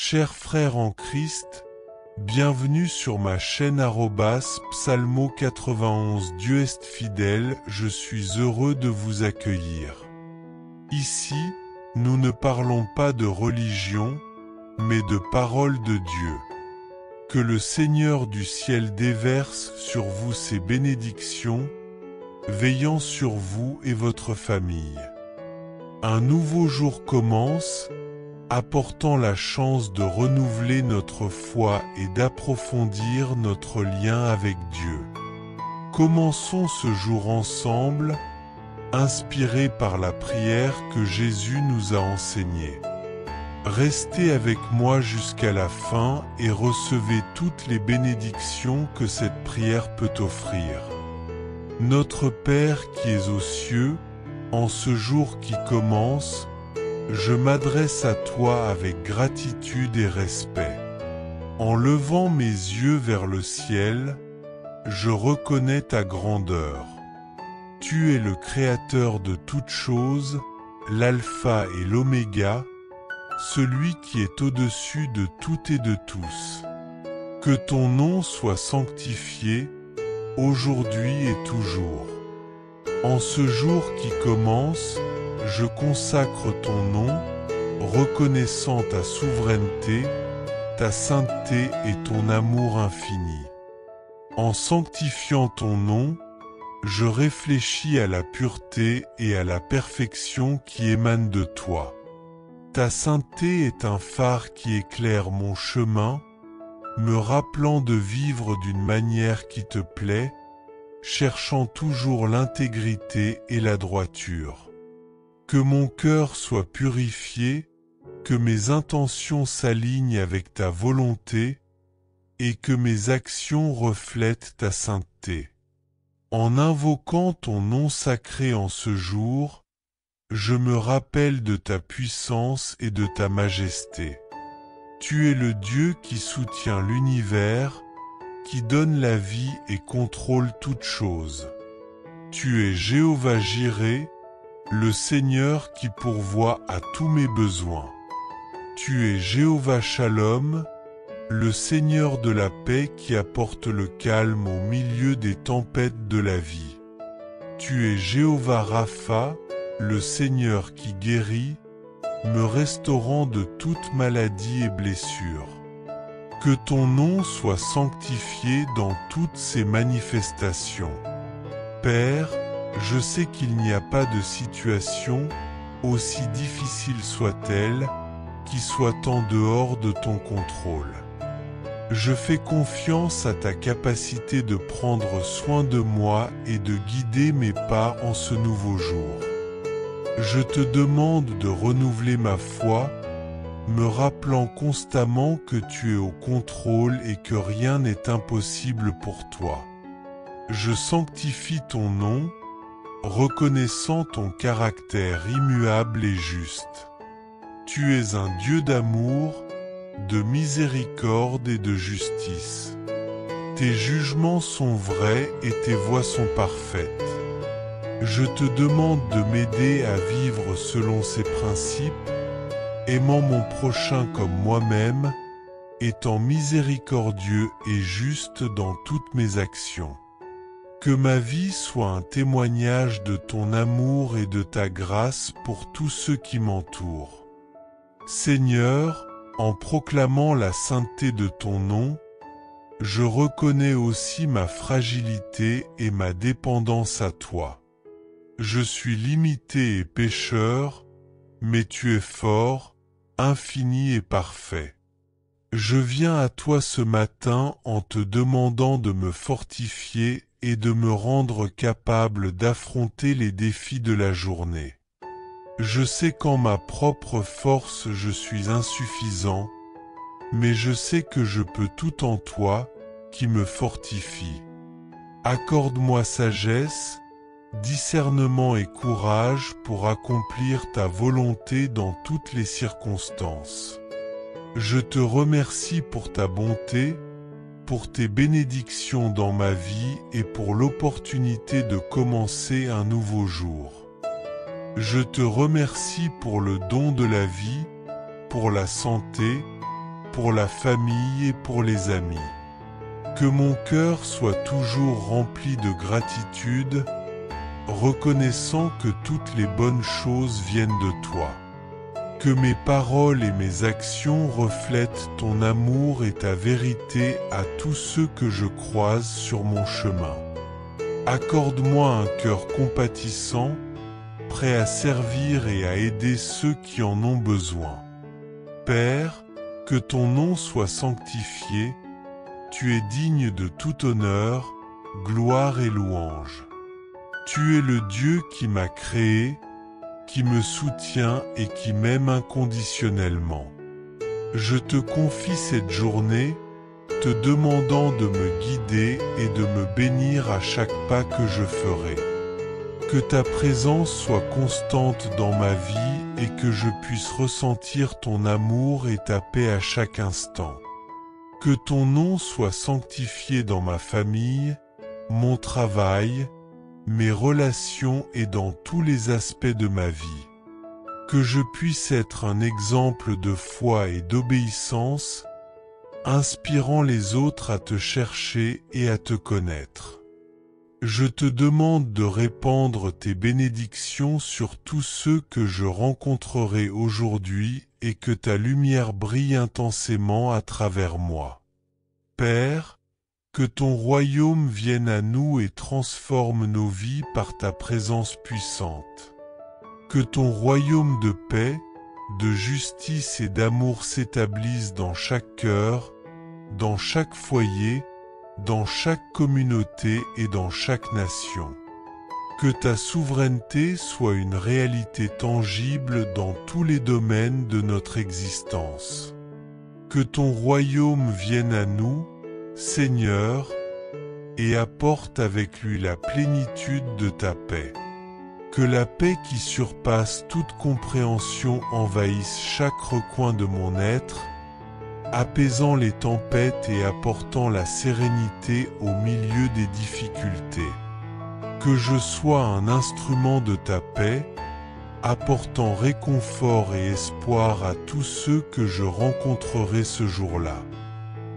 Chers frères en Christ, bienvenue sur ma chaîne Psalmo 91. Dieu est fidèle, je suis heureux de vous accueillir. Ici, nous ne parlons pas de religion, mais de parole de Dieu. Que le Seigneur du ciel déverse sur vous ses bénédictions, veillant sur vous et votre famille. Un nouveau jour commence, apportant la chance de renouveler notre foi et d'approfondir notre lien avec Dieu. Commençons ce jour ensemble, inspirés par la prière que Jésus nous a enseignée. Restez avec moi jusqu'à la fin et recevez toutes les bénédictions que cette prière peut offrir. Notre Père qui es aux cieux, en ce jour qui commence, je m'adresse à toi avec gratitude et respect. En levant mes yeux vers le ciel, je reconnais ta grandeur. Tu es le Créateur de toutes choses, l'Alpha et l'Oméga, celui qui est au-dessus de tout et de tous. Que ton nom soit sanctifié, aujourd'hui et toujours. En ce jour qui commence, je consacre ton nom, reconnaissant ta souveraineté, ta sainteté et ton amour infini. En sanctifiant ton nom, je réfléchis à la pureté et à la perfection qui émanent de toi. Ta sainteté est un phare qui éclaire mon chemin, me rappelant de vivre d'une manière qui te plaît, cherchant toujours l'intégrité et la droiture. Que mon cœur soit purifié, que mes intentions s'alignent avec ta volonté, et que mes actions reflètent ta sainteté. En invoquant ton nom sacré en ce jour, je me rappelle de ta puissance et de ta majesté. Tu es le Dieu qui soutient l'univers, qui donne la vie et contrôle toutes choses. Tu es Jéhovah Jireh, le Seigneur qui pourvoit à tous mes besoins. Tu es Jéhovah Shalom, le Seigneur de la paix qui apporte le calme au milieu des tempêtes de la vie. Tu es Jéhovah Rapha, le Seigneur qui guérit, me restaurant de toute maladie et blessure. Que ton nom soit sanctifié dans toutes ses manifestations. Père, je sais qu'il n'y a pas de situation, aussi difficile soit-elle, qui soit en dehors de ton contrôle. Je fais confiance à ta capacité de prendre soin de moi et de guider mes pas en ce nouveau jour. Je te demande de renouveler ma foi, me rappelant constamment que tu es au contrôle et que rien n'est impossible pour toi. Je sanctifie ton nom, reconnaissant ton caractère immuable et juste. Tu es un Dieu d'amour, de miséricorde et de justice. Tes jugements sont vrais et tes voies sont parfaites. Je te demande de m'aider à vivre selon ces principes, aimant mon prochain comme moi-même, étant miséricordieux et juste dans toutes mes actions. Que ma vie soit un témoignage de ton amour et de ta grâce pour tous ceux qui m'entourent. Seigneur, en proclamant la sainteté de ton nom, je reconnais aussi ma fragilité et ma dépendance à toi. Je suis limité et pécheur, mais tu es fort, infini et parfait. Je viens à toi ce matin en te demandant de me fortifier et de me rendre capable d'affronter les défis de la journée. Je sais qu'en ma propre force je suis insuffisant, mais je sais que je peux tout en toi, qui me fortifie. Accorde-moi sagesse, discernement et courage pour accomplir ta volonté dans toutes les circonstances. Je te remercie pour ta bonté, pour tes bénédictions dans ma vie et pour l'opportunité de commencer un nouveau jour. Je te remercie pour le don de la vie, pour la santé, pour la famille et pour les amis. Que mon cœur soit toujours rempli de gratitude, reconnaissant que toutes les bonnes choses viennent de toi. Que mes paroles et mes actions reflètent ton amour et ta vérité à tous ceux que je croise sur mon chemin. Accorde-moi un cœur compatissant, prêt à servir et à aider ceux qui en ont besoin. Père, que ton nom soit sanctifié, tu es digne de tout honneur, gloire et louange. Tu es le Dieu qui m'a créé, qui me soutient et qui m'aime inconditionnellement. Je te confie cette journée, te demandant de me guider et de me bénir à chaque pas que je ferai. Que ta présence soit constante dans ma vie et que je puisse ressentir ton amour et ta paix à chaque instant. Que ton nom soit sanctifié dans ma famille, mon travail, mes relations et dans tous les aspects de ma vie. Que je puisse être un exemple de foi et d'obéissance, inspirant les autres à te chercher et à te connaître. Je te demande de répandre tes bénédictions sur tous ceux que je rencontrerai aujourd'hui et que ta lumière brille intensément à travers moi. Père, que ton royaume vienne à nous et transforme nos vies par ta présence puissante. Que ton royaume de paix, de justice et d'amour s'établisse dans chaque cœur, dans chaque foyer, dans chaque communauté et dans chaque nation. Que ta souveraineté soit une réalité tangible dans tous les domaines de notre existence. Que ton royaume vienne à nous, Seigneur, et apporte avec lui la plénitude de ta paix. Que la paix qui surpasse toute compréhension envahisse chaque recoin de mon être, apaisant les tempêtes et apportant la sérénité au milieu des difficultés. Que je sois un instrument de ta paix, apportant réconfort et espoir à tous ceux que je rencontrerai ce jour-là.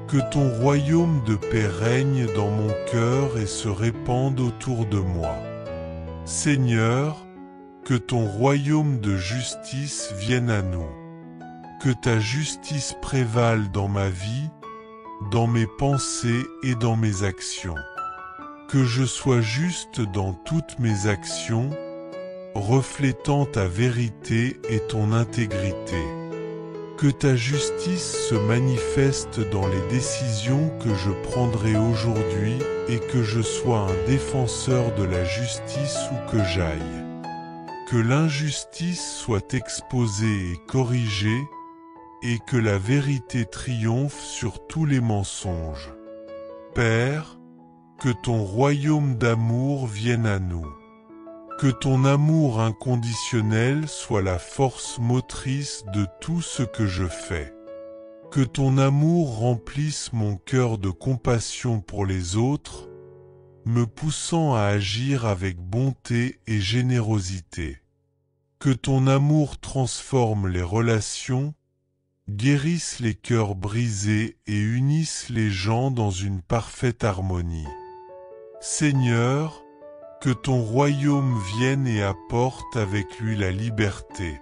Que ton royaume de paix règne dans mon cœur et se répande autour de moi. Seigneur, que ton royaume de justice vienne à nous. Que ta justice prévale dans ma vie, dans mes pensées et dans mes actions. Que je sois juste dans toutes mes actions, reflétant ta vérité et ton intégrité. Que ta justice se manifeste dans les décisions que je prendrai aujourd'hui et que je sois un défenseur de la justice où que j'aille. Que l'injustice soit exposée et corrigée, et que la vérité triomphe sur tous les mensonges. Père, que ton royaume d'amour vienne à nous. Que ton amour inconditionnel soit la force motrice de tout ce que je fais. Que ton amour remplisse mon cœur de compassion pour les autres, me poussant à agir avec bonté et générosité. Que ton amour transforme les relations, guérisse les cœurs brisés et unisse les gens dans une parfaite harmonie. Seigneur, que ton royaume vienne et apporte avec lui la liberté.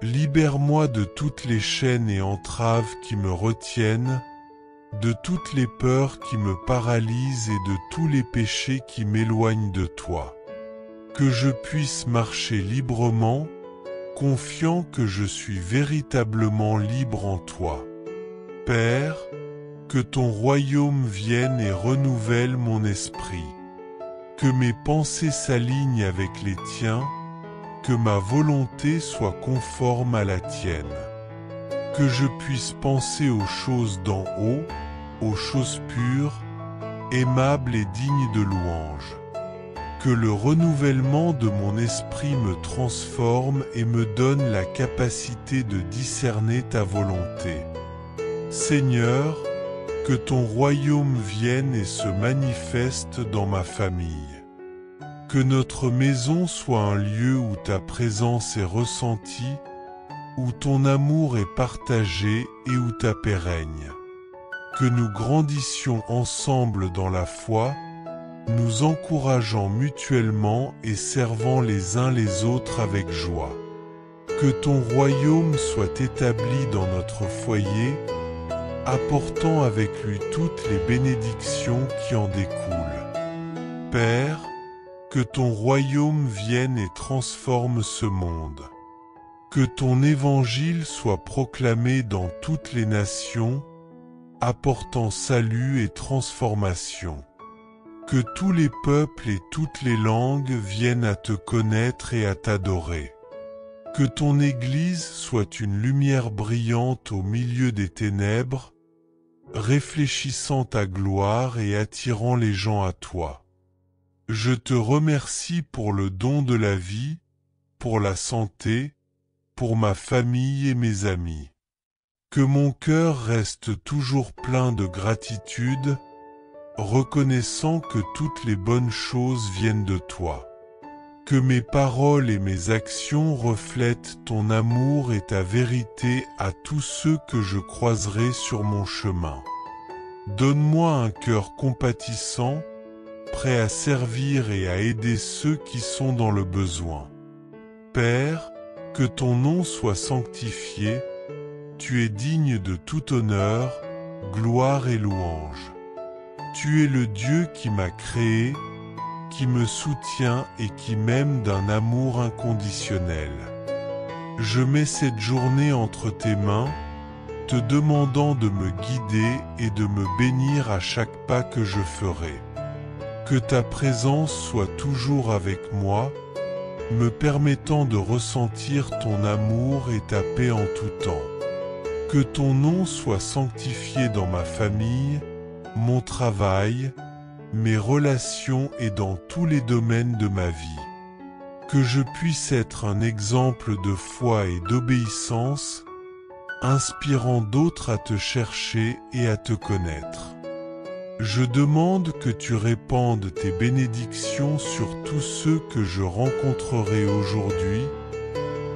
Libère-moi de toutes les chaînes et entraves qui me retiennent, de toutes les peurs qui me paralysent et de tous les péchés qui m'éloignent de toi. Que je puisse marcher librement, confiant que je suis véritablement libre en toi. Père, que ton royaume vienne et renouvelle mon esprit. Que mes pensées s'alignent avec les tiens, que ma volonté soit conforme à la tienne. Que je puisse penser aux choses d'en haut, aux choses pures, aimables et dignes de louange. Que le renouvellement de mon esprit me transforme et me donne la capacité de discerner ta volonté. Seigneur, que ton royaume vienne et se manifeste dans ma famille. Que notre maison soit un lieu où ta présence est ressentie, où ton amour est partagé et où ta paix règne. Que nous grandissions ensemble dans la foi, nous encourageant mutuellement et servant les uns les autres avec joie. Que ton royaume soit établi dans notre foyer, apportant avec lui toutes les bénédictions qui en découlent. Père, que ton royaume vienne et transforme ce monde. Que ton évangile soit proclamé dans toutes les nations, apportant salut et transformation. Que tous les peuples et toutes les langues viennent à te connaître et à t'adorer. Que ton Église soit une lumière brillante au milieu des ténèbres, réfléchissant ta gloire et attirant les gens à toi. Je te remercie pour le don de la vie, pour la santé, pour ma famille et mes amis. Que mon cœur reste toujours plein de gratitude, reconnaissant que toutes les bonnes choses viennent de toi. Que mes paroles et mes actions reflètent ton amour et ta vérité à tous ceux que je croiserai sur mon chemin. Donne-moi un cœur compatissant, prêt à servir et à aider ceux qui sont dans le besoin. Père, que ton nom soit sanctifié, tu es digne de tout honneur, gloire et louange. Tu es le Dieu qui m'a créé, qui me soutient et qui m'aime d'un amour inconditionnel. Je mets cette journée entre tes mains, te demandant de me guider et de me bénir à chaque pas que je ferai. Que ta présence soit toujours avec moi, me permettant de ressentir ton amour et ta paix en tout temps. Que ton nom soit sanctifié dans ma famille, mon travail, mes relations et dans tous les domaines de ma vie. Que je puisse être un exemple de foi et d'obéissance, inspirant d'autres à te chercher et à te connaître. Je demande que tu répandes tes bénédictions sur tous ceux que je rencontrerai aujourd'hui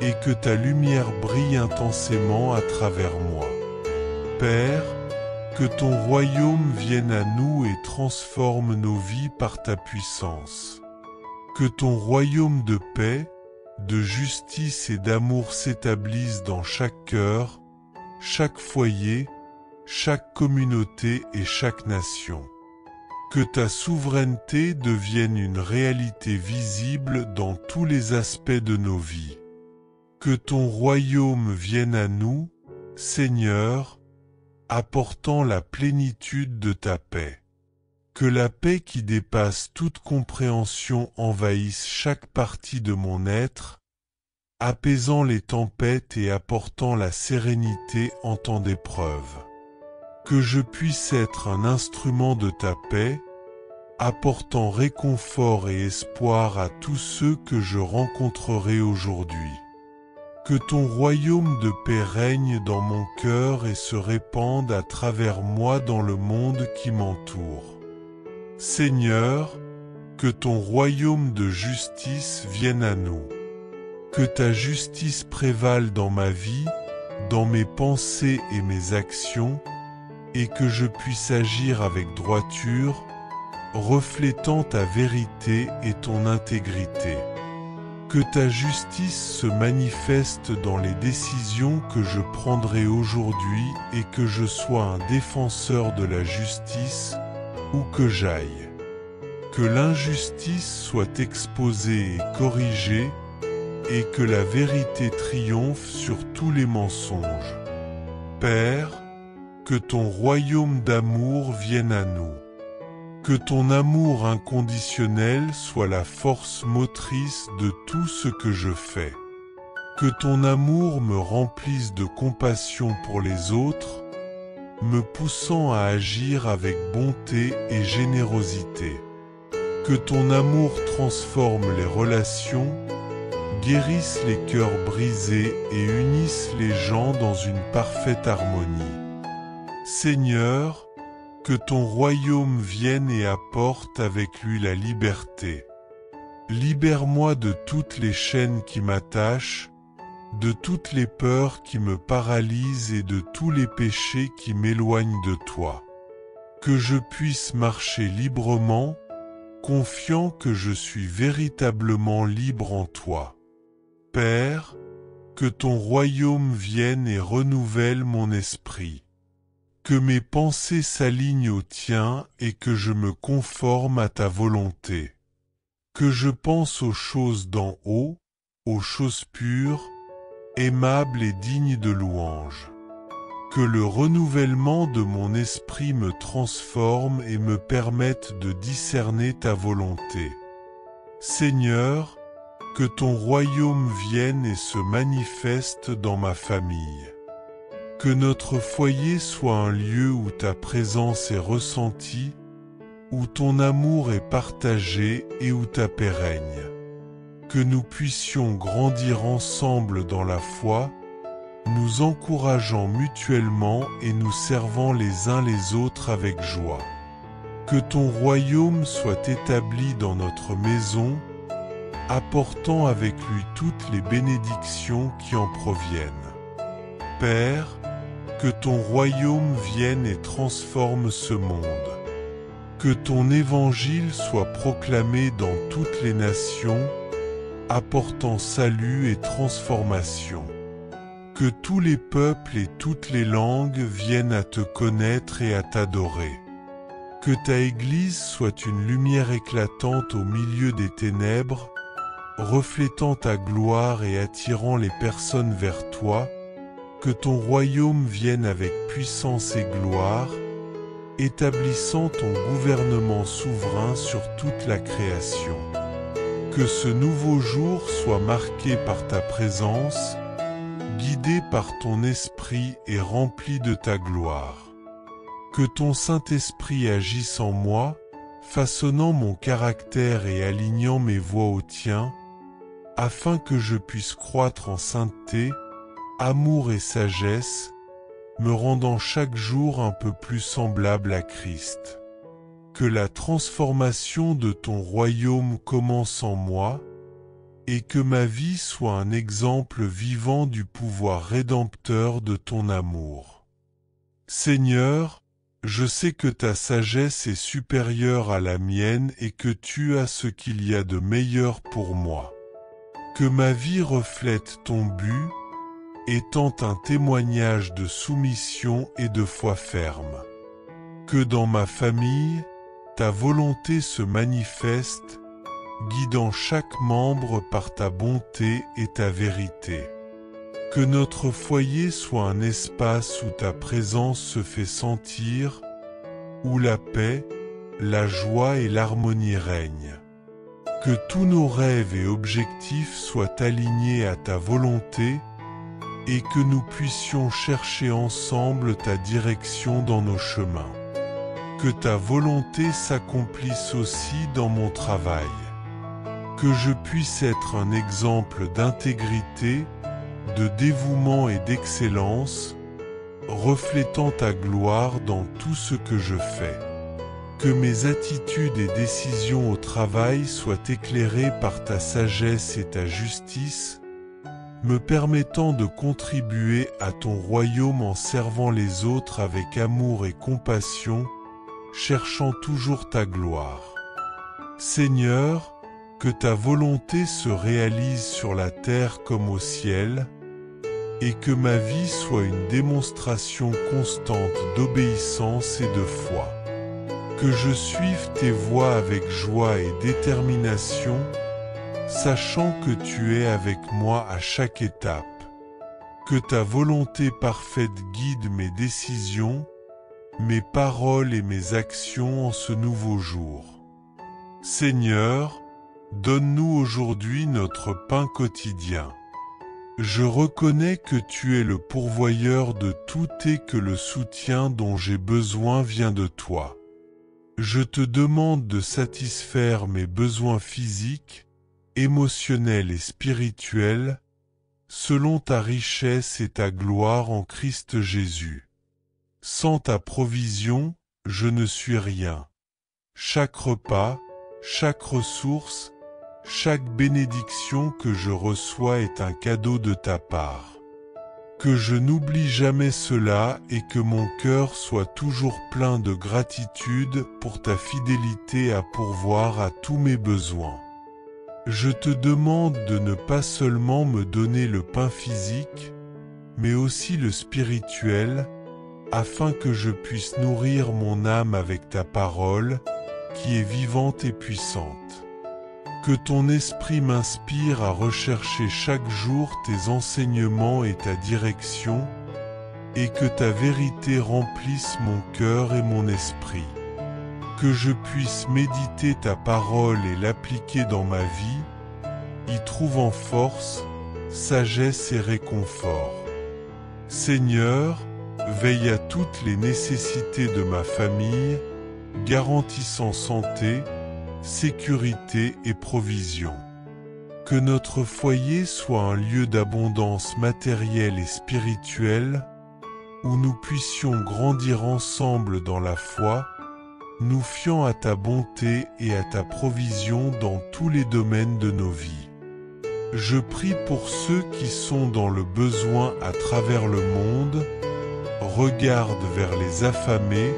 et que ta lumière brille intensément à travers moi. Père, que ton royaume vienne à nous et transforme nos vies par ta puissance. Que ton royaume de paix, de justice et d'amour s'établisse dans chaque cœur, chaque foyer, chaque communauté et chaque nation. Que ta souveraineté devienne une réalité visible dans tous les aspects de nos vies. Que ton royaume vienne à nous, Seigneur, apportant la plénitude de ta paix. Que la paix qui dépasse toute compréhension envahisse chaque partie de mon être, apaisant les tempêtes et apportant la sérénité en temps d'épreuve. Que je puisse être un instrument de ta paix, apportant réconfort et espoir à tous ceux que je rencontrerai aujourd'hui. Que ton royaume de paix règne dans mon cœur et se répande à travers moi dans le monde qui m'entoure. Seigneur, que ton royaume de justice vienne à nous. Que ta justice prévale dans ma vie, dans mes pensées et mes actions, et que je puisse agir avec droiture, reflétant ta vérité et ton intégrité. Que ta justice se manifeste dans les décisions que je prendrai aujourd'hui et que je sois un défenseur de la justice, où que j'aille. Que l'injustice soit exposée et corrigée, et que la vérité triomphe sur tous les mensonges. Père, que ton royaume d'amour vienne à nous. Que ton amour inconditionnel soit la force motrice de tout ce que je fais. Que ton amour me remplisse de compassion pour les autres, me poussant à agir avec bonté et générosité. Que ton amour transforme les relations, guérisse les cœurs brisés et unisse les gens dans une parfaite harmonie. Seigneur, que ton royaume vienne et apporte avec lui la liberté. Libère-moi de toutes les chaînes qui m'attachent, de toutes les peurs qui me paralysent et de tous les péchés qui m'éloignent de toi. Que je puisse marcher librement, confiant que je suis véritablement libre en toi. Père, que ton royaume vienne et renouvelle mon esprit. Que mes pensées s'alignent au tien et que je me conforme à ta volonté. Que je pense aux choses d'en haut, aux choses pures, aimables et dignes de louange. Que le renouvellement de mon esprit me transforme et me permette de discerner ta volonté. Seigneur, que ton royaume vienne et se manifeste dans ma famille. Que notre foyer soit un lieu où ta présence est ressentie, où ton amour est partagé et où ta paix règne. Que nous puissions grandir ensemble dans la foi, nous encourageant mutuellement et nous servant les uns les autres avec joie. Que ton royaume soit établi dans notre maison, apportant avec lui toutes les bénédictions qui en proviennent. Père, que ton royaume vienne et transforme ce monde. Que ton évangile soit proclamé dans toutes les nations, apportant salut et transformation. Que tous les peuples et toutes les langues viennent à te connaître et à t'adorer. Que ta Église soit une lumière éclatante au milieu des ténèbres, reflétant ta gloire et attirant les personnes vers toi. Que ton royaume vienne avec puissance et gloire, établissant ton gouvernement souverain sur toute la création. Que ce nouveau jour soit marqué par ta présence, guidé par ton esprit et rempli de ta gloire. Que ton Saint-Esprit agisse en moi, façonnant mon caractère et alignant mes voies au tien, afin que je puisse croître en sainteté, amour et sagesse, me rendant chaque jour un peu plus semblable à Christ. Que la transformation de ton royaume commence en moi, et que ma vie soit un exemple vivant du pouvoir rédempteur de ton amour. Seigneur, je sais que ta sagesse est supérieure à la mienne et que tu as ce qu'il y a de meilleur pour moi. Que ma vie reflète ton but, étant un témoignage de soumission et de foi ferme. Que dans ma famille, ta volonté se manifeste, guidant chaque membre par ta bonté et ta vérité. Que notre foyer soit un espace où ta présence se fait sentir, où la paix, la joie et l'harmonie règnent. Que tous nos rêves et objectifs soient alignés à ta volonté, et que nous puissions chercher ensemble ta direction dans nos chemins. Que ta volonté s'accomplisse aussi dans mon travail. Que je puisse être un exemple d'intégrité, de dévouement et d'excellence, reflétant ta gloire dans tout ce que je fais. Que mes attitudes et décisions au travail soient éclairées par ta sagesse et ta justice, me permettant de contribuer à ton royaume en servant les autres avec amour et compassion, cherchant toujours ta gloire. Seigneur, que ta volonté se réalise sur la terre comme au ciel, et que ma vie soit une démonstration constante d'obéissance et de foi. Que je suive tes voies avec joie et détermination, sachant que tu es avec moi à chaque étape. Que ta volonté parfaite guide mes décisions, mes paroles et mes actions en ce nouveau jour. Seigneur, donne-nous aujourd'hui notre pain quotidien. Je reconnais que tu es le pourvoyeur de tout et que le soutien dont j'ai besoin vient de toi. Je te demande de satisfaire mes besoins physiques, émotionnels et spirituels, selon ta richesse et ta gloire en Christ Jésus. Sans ta provision, je ne suis rien. Chaque repas, chaque ressource, Chaque bénédiction que je reçois est un cadeau de ta part. Que je n'oublie jamais cela et que mon cœur soit toujours plein de gratitude pour ta fidélité à pourvoir à tous mes besoins. Je te demande de ne pas seulement me donner le pain physique, mais aussi le spirituel, afin que je puisse nourrir mon âme avec ta parole, qui est vivante et puissante. Que ton esprit m'inspire à rechercher chaque jour tes enseignements et ta direction, et que ta vérité remplisse mon cœur et mon esprit. Que je puisse méditer ta parole et l'appliquer dans ma vie, y trouvant force, sagesse et réconfort. Seigneur, veille à toutes les nécessités de ma famille, garantissant santé, sécurité et provision. Que notre foyer soit un lieu d'abondance matérielle et spirituelle, où nous puissions grandir ensemble dans la foi, nous fiant à ta bonté et à ta provision dans tous les domaines de nos vies. Je prie pour ceux qui sont dans le besoin à travers le monde, regarde vers les affamés,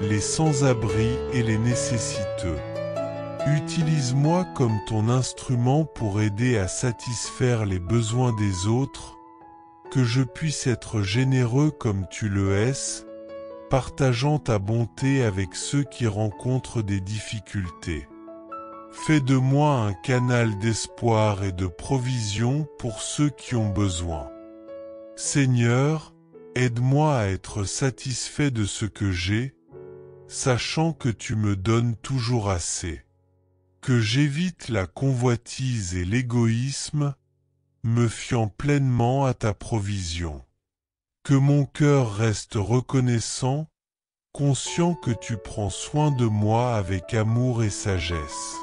les sans-abri et les nécessiteux. Utilise-moi comme ton instrument pour aider à satisfaire les besoins des autres, que je puisse être généreux comme tu le es, partageant ta bonté avec ceux qui rencontrent des difficultés. Fais de moi un canal d'espoir et de provision pour ceux qui ont besoin. Seigneur, aide-moi à être satisfait de ce que j'ai, sachant que tu me donnes toujours assez. Que j'évite la convoitise et l'égoïsme, me fiant pleinement à ta provision. Que mon cœur reste reconnaissant, conscient que tu prends soin de moi avec amour et sagesse.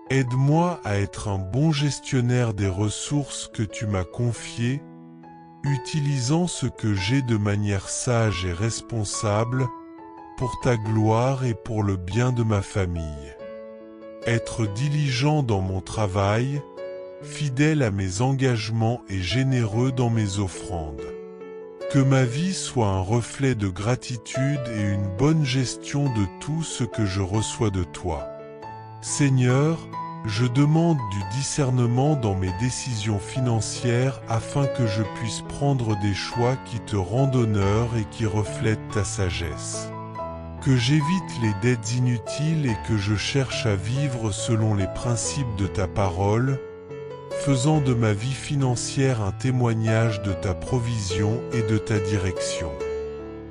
Aide-moi à être un bon gestionnaire des ressources que tu m'as confiées, utilisant ce que j'ai de manière sage et responsable, pour ta gloire et pour le bien de ma famille. Être diligent dans mon travail, fidèle à mes engagements et généreux dans mes offrandes. Que ma vie soit un reflet de gratitude et une bonne gestion de tout ce que je reçois de toi. Seigneur, je demande du discernement dans mes décisions financières afin que je puisse prendre des choix qui te rendent honneur et qui reflètent ta sagesse. Que j'évite les dettes inutiles et que je cherche à vivre selon les principes de ta parole, faisant de ma vie financière un témoignage de ta provision et de ta direction.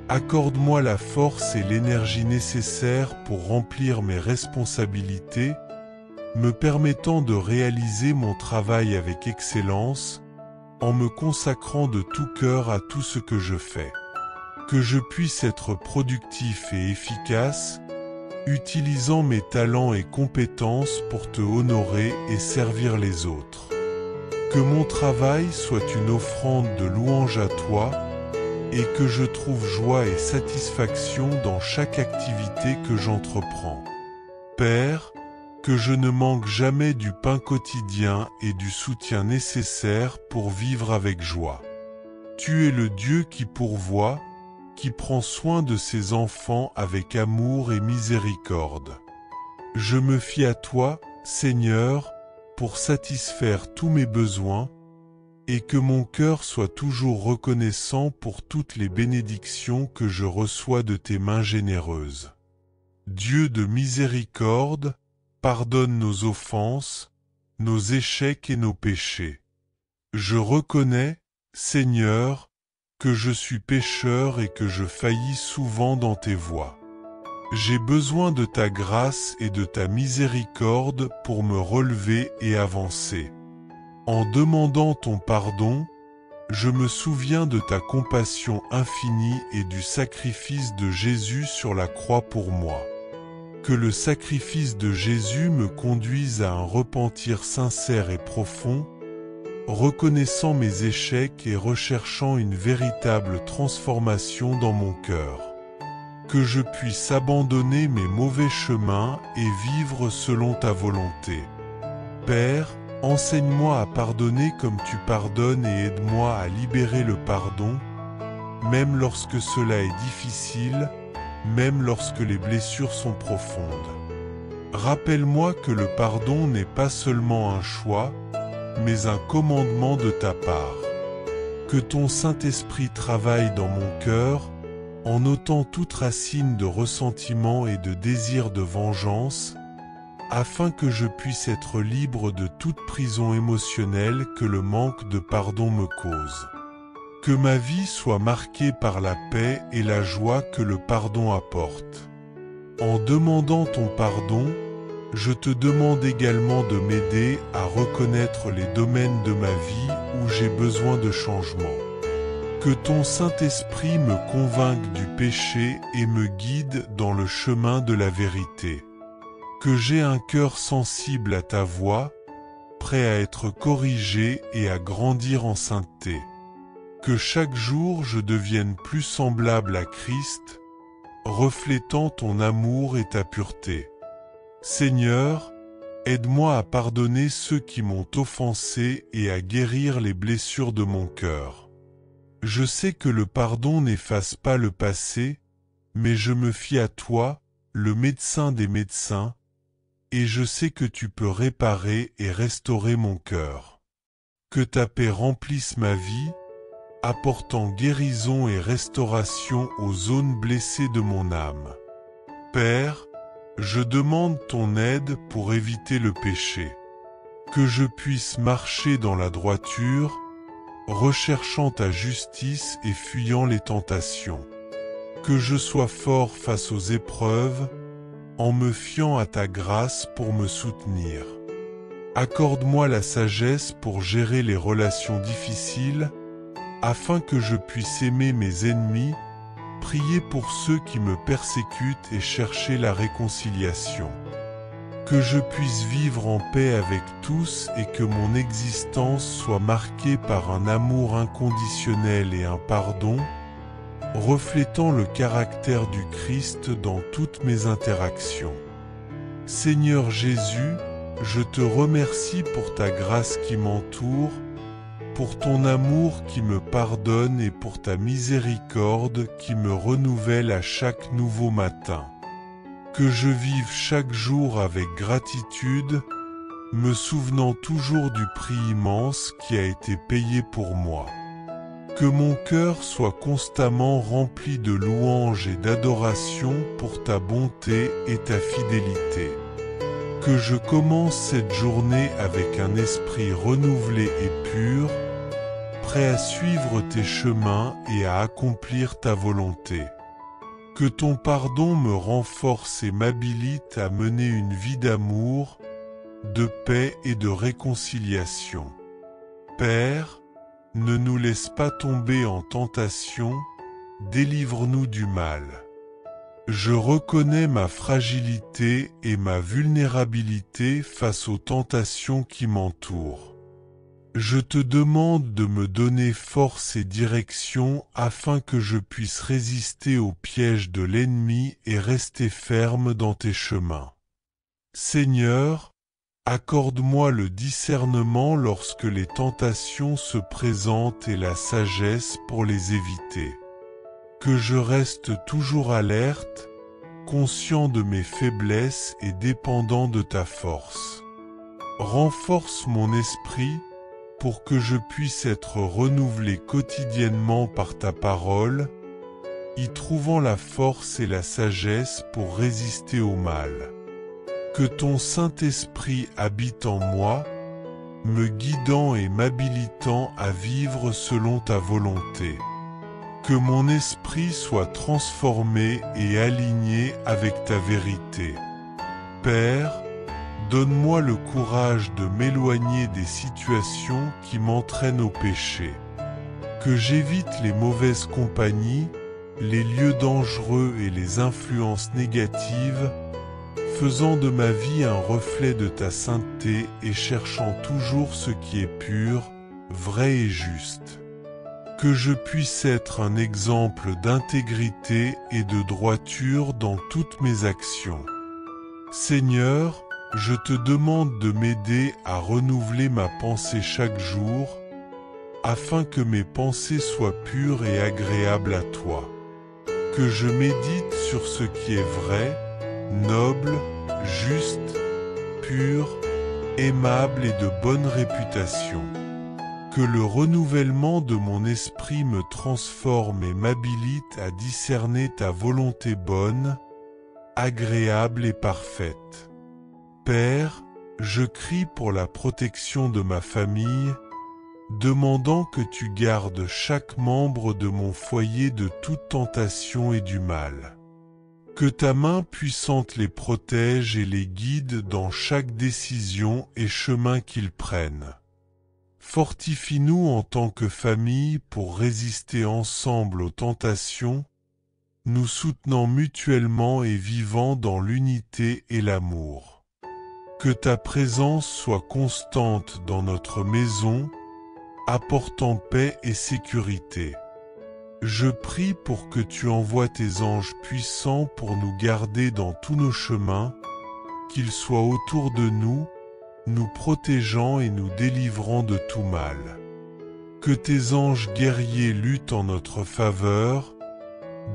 Accorde-moi la force et l'énergie nécessaires pour remplir mes responsabilités, me permettant de réaliser mon travail avec excellence, en me consacrant de tout cœur à tout ce que je fais. Que je puisse être productif et efficace, utilisant mes talents et compétences pour te honorer et servir les autres. Que mon travail soit une offrande de louange à toi, et que je trouve joie et satisfaction dans chaque activité que j'entreprends. Père, que je ne manque jamais du pain quotidien et du soutien nécessaire pour vivre avec joie. Tu es le Dieu qui pourvoit, qui prend soin de ses enfants avec amour et miséricorde. Je me fie à toi, Seigneur, pour satisfaire tous mes besoins, et que mon cœur soit toujours reconnaissant pour toutes les bénédictions que je reçois de tes mains généreuses. Dieu de miséricorde, pardonne nos offenses, nos échecs et nos péchés. Je reconnais, Seigneur, que je suis pécheur et que je faillis souvent dans tes voies. J'ai besoin de ta grâce et de ta miséricorde pour me relever et avancer. En demandant ton pardon, je me souviens de ta compassion infinie et du sacrifice de Jésus sur la croix pour moi. Que le sacrifice de Jésus me conduise à un repentir sincère et profond, reconnaissant mes échecs et recherchant une véritable transformation dans mon cœur. Que je puisse abandonner mes mauvais chemins et vivre selon ta volonté. Père, enseigne-moi à pardonner comme tu pardonnes et aide-moi à libérer le pardon, même lorsque cela est difficile, même lorsque les blessures sont profondes. Rappelle-moi que le pardon n'est pas seulement un choix, mais un commandement de ta part. Que ton Saint-Esprit travaille dans mon cœur, en ôtant toute racine de ressentiment et de désir de vengeance, afin que je puisse être libre de toute prison émotionnelle que le manque de pardon me cause. Que ma vie soit marquée par la paix et la joie que le pardon apporte. En demandant ton pardon, je te demande également de m'aider à reconnaître les domaines de ma vie où j'ai besoin de changement. Que ton Saint-Esprit me convainque du péché et me guide dans le chemin de la vérité. Que j'ai un cœur sensible à ta voix, prêt à être corrigé et à grandir en sainteté. Que chaque jour je devienne plus semblable à Christ, reflétant ton amour et ta pureté. Seigneur, aide-moi à pardonner ceux qui m'ont offensé et à guérir les blessures de mon cœur. Je sais que le pardon n'efface pas le passé, mais je me fie à toi, le médecin des médecins, et je sais que tu peux réparer et restaurer mon cœur. Que ta paix remplisse ma vie, apportant guérison et restauration aux zones blessées de mon âme. Père, je demande ton aide pour éviter le péché. Que je puisse marcher dans la droiture, recherchant ta justice et fuyant les tentations. Que je sois fort face aux épreuves, en me fiant à ta grâce pour me soutenir. Accorde-moi la sagesse pour gérer les relations difficiles, afin que je puisse aimer mes ennemis, prier pour ceux qui me persécutent et chercher la réconciliation. Que je puisse vivre en paix avec tous et que mon existence soit marquée par un amour inconditionnel et un pardon, reflétant le caractère du Christ dans toutes mes interactions. Seigneur Jésus, je te remercie pour ta grâce qui m'entoure, pour ton amour qui me pardonne et pour ta miséricorde qui me renouvelle à chaque nouveau matin. Que je vive chaque jour avec gratitude, me souvenant toujours du prix immense qui a été payé pour moi. Que mon cœur soit constamment rempli de louanges et d'adoration pour ta bonté et ta fidélité. Que je commence cette journée avec un esprit renouvelé et pur, prêt à suivre tes chemins et à accomplir ta volonté. Que ton pardon me renforce et m'habilite à mener une vie d'amour, de paix et de réconciliation. Père, ne nous laisse pas tomber en tentation, délivre-nous du mal. Je reconnais ma fragilité et ma vulnérabilité face aux tentations qui m'entourent. Je te demande de me donner force et direction afin que je puisse résister aux pièges de l'ennemi et rester ferme dans tes chemins. Seigneur, accorde-moi le discernement lorsque les tentations se présentent et la sagesse pour les éviter. Que je reste toujours alerte, conscient de mes faiblesses et dépendant de ta force. Renforce mon esprit pour que je puisse être renouvelé quotidiennement par ta parole, y trouvant la force et la sagesse pour résister au mal. Que ton Saint-Esprit habite en moi, me guidant et m'habilitant à vivre selon ta volonté. Que mon esprit soit transformé et aligné avec ta vérité. Père, donne-moi le courage de m'éloigner des situations qui m'entraînent au péché. Que j'évite les mauvaises compagnies, les lieux dangereux et les influences négatives, faisant de ma vie un reflet de ta sainteté et cherchant toujours ce qui est pur, vrai et juste. Que je puisse être un exemple d'intégrité et de droiture dans toutes mes actions. Seigneur, je te demande de m'aider à renouveler ma pensée chaque jour, afin que mes pensées soient pures et agréables à toi. Que je médite sur ce qui est vrai, noble, juste, pur, aimable et de bonne réputation. Que le renouvellement de mon esprit me transforme et m'habilite à discerner ta volonté bonne, agréable et parfaite. Père, je crie pour la protection de ma famille, demandant que tu gardes chaque membre de mon foyer de toute tentation et du mal. Que ta main puissante les protège et les guide dans chaque décision et chemin qu'ils prennent. Fortifie-nous en tant que famille pour résister ensemble aux tentations, nous soutenant mutuellement et vivant dans l'unité et l'amour. Que ta présence soit constante dans notre maison, apportant paix et sécurité. Je prie pour que tu envoies tes anges puissants pour nous garder dans tous nos chemins, qu'ils soient autour de nous, nous protégeant et nous délivrant de tout mal. Que tes anges guerriers luttent en notre faveur,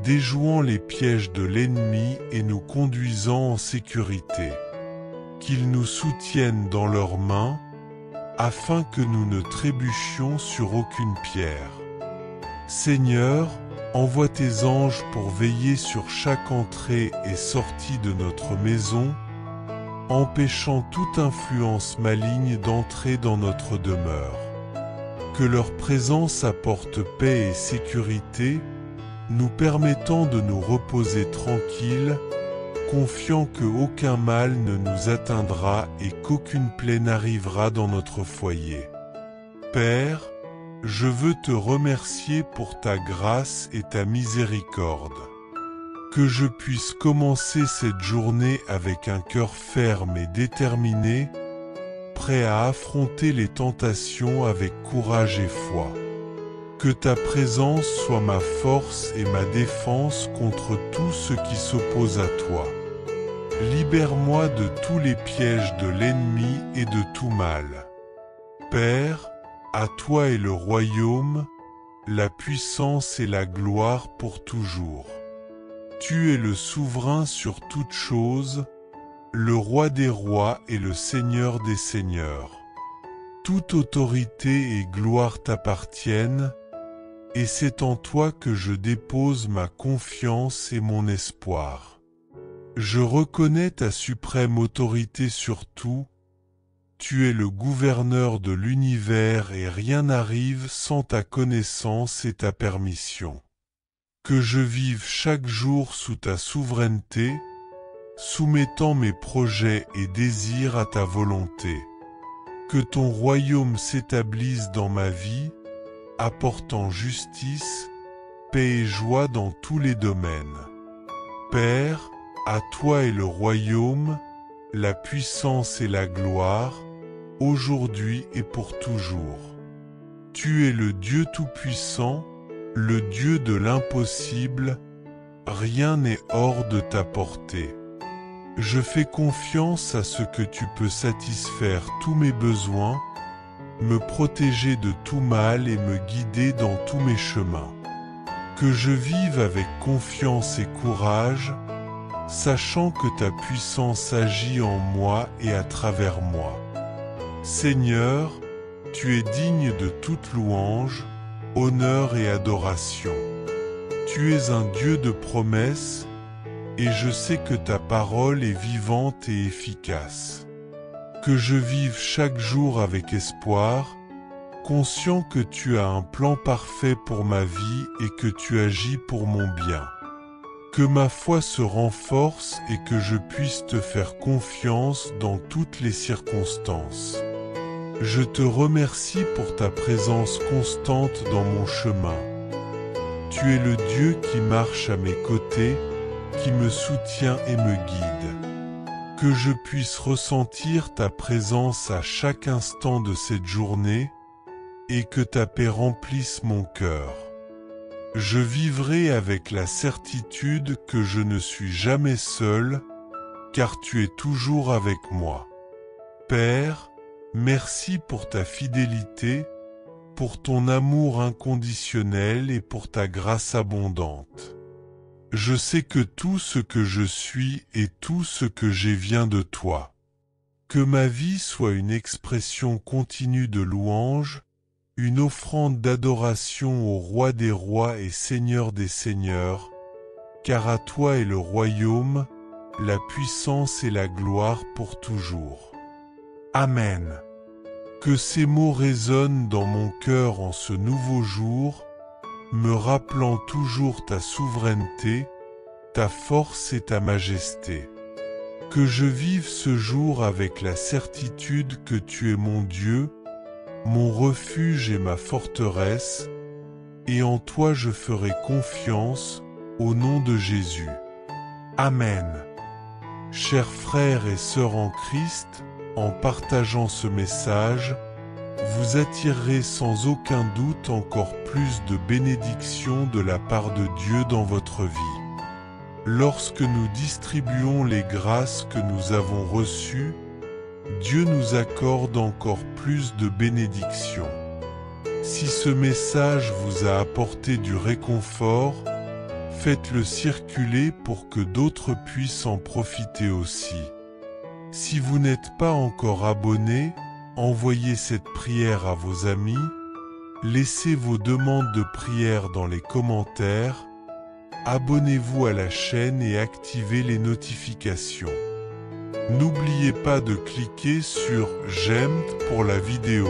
déjouant les pièges de l'ennemi et nous conduisant en sécurité. Qu'ils nous soutiennent dans leurs mains, afin que nous ne trébuchions sur aucune pierre. Seigneur, envoie tes anges pour veiller sur chaque entrée et sortie de notre maison, empêchant toute influence maligne d'entrer dans notre demeure. Que leur présence apporte paix et sécurité, nous permettant de nous reposer tranquilles, confiant qu'aucun mal ne nous atteindra et qu'aucune plaie n'arrivera dans notre foyer. Père, je veux te remercier pour ta grâce et ta miséricorde. Que je puisse commencer cette journée avec un cœur ferme et déterminé, prêt à affronter les tentations avec courage et foi. Que ta présence soit ma force et ma défense contre tout ce qui s'oppose à toi. Libère-moi de tous les pièges de l'ennemi et de tout mal. Père, à toi est le royaume, la puissance et la gloire pour toujours. Tu es le souverain sur toutes choses, le roi des rois et le seigneur des seigneurs. Toute autorité et gloire t'appartiennent, et c'est en toi que je dépose ma confiance et mon espoir. Je reconnais ta suprême autorité sur tout, tu es le gouverneur de l'univers et rien n'arrive sans ta connaissance et ta permission. Que je vive chaque jour sous ta souveraineté, soumettant mes projets et désirs à ta volonté. Que ton royaume s'établisse dans ma vie, apportant justice, paix et joie dans tous les domaines. Père, à toi est le royaume, la puissance et la gloire, aujourd'hui et pour toujours. Tu es le Dieu Tout-Puissant, le Dieu de l'impossible, rien n'est hors de ta portée. Je fais confiance à ce que tu peux satisfaire tous mes besoins, me protéger de tout mal et me guider dans tous mes chemins. Que je vive avec confiance et courage, sachant que ta puissance agit en moi et à travers moi. Seigneur, tu es digne de toute louange, honneur et adoration. Tu es un Dieu de promesses, et je sais que ta parole est vivante et efficace. Que je vive chaque jour avec espoir, conscient que tu as un plan parfait pour ma vie et que tu agis pour mon bien. Que ma foi se renforce et que je puisse te faire confiance dans toutes les circonstances. Je te remercie pour ta présence constante dans mon chemin. Tu es le Dieu qui marche à mes côtés, qui me soutient et me guide. Que je puisse ressentir ta présence à chaque instant de cette journée et que ta paix remplisse mon cœur. Je vivrai avec la certitude que je ne suis jamais seul, car tu es toujours avec moi. Père, merci pour ta fidélité, pour ton amour inconditionnel et pour ta grâce abondante. Je sais que tout ce que je suis et tout ce que j'ai vient de toi. Que ma vie soit une expression continue de louange, une offrande d'adoration au Roi des rois et Seigneur des seigneurs, car à toi est le royaume, la puissance et la gloire pour toujours. Amen. Que ces mots résonnent dans mon cœur en ce nouveau jour, me rappelant toujours ta souveraineté, ta force et ta majesté. Que je vive ce jour avec la certitude que tu es mon Dieu, mon refuge et ma forteresse, et en toi je ferai confiance, au nom de Jésus. Amen. Chers frères et sœurs en Christ, en partageant ce message, vous attirerez sans aucun doute encore plus de bénédictions de la part de Dieu dans votre vie. Lorsque nous distribuons les grâces que nous avons reçues, Dieu nous accorde encore plus de bénédictions. Si ce message vous a apporté du réconfort, faites-le circuler pour que d'autres puissent en profiter aussi. Si vous n'êtes pas encore abonné, envoyez cette prière à vos amis, laissez vos demandes de prière dans les commentaires, abonnez-vous à la chaîne et activez les notifications. N'oubliez pas de cliquer sur « J'aime » pour la vidéo.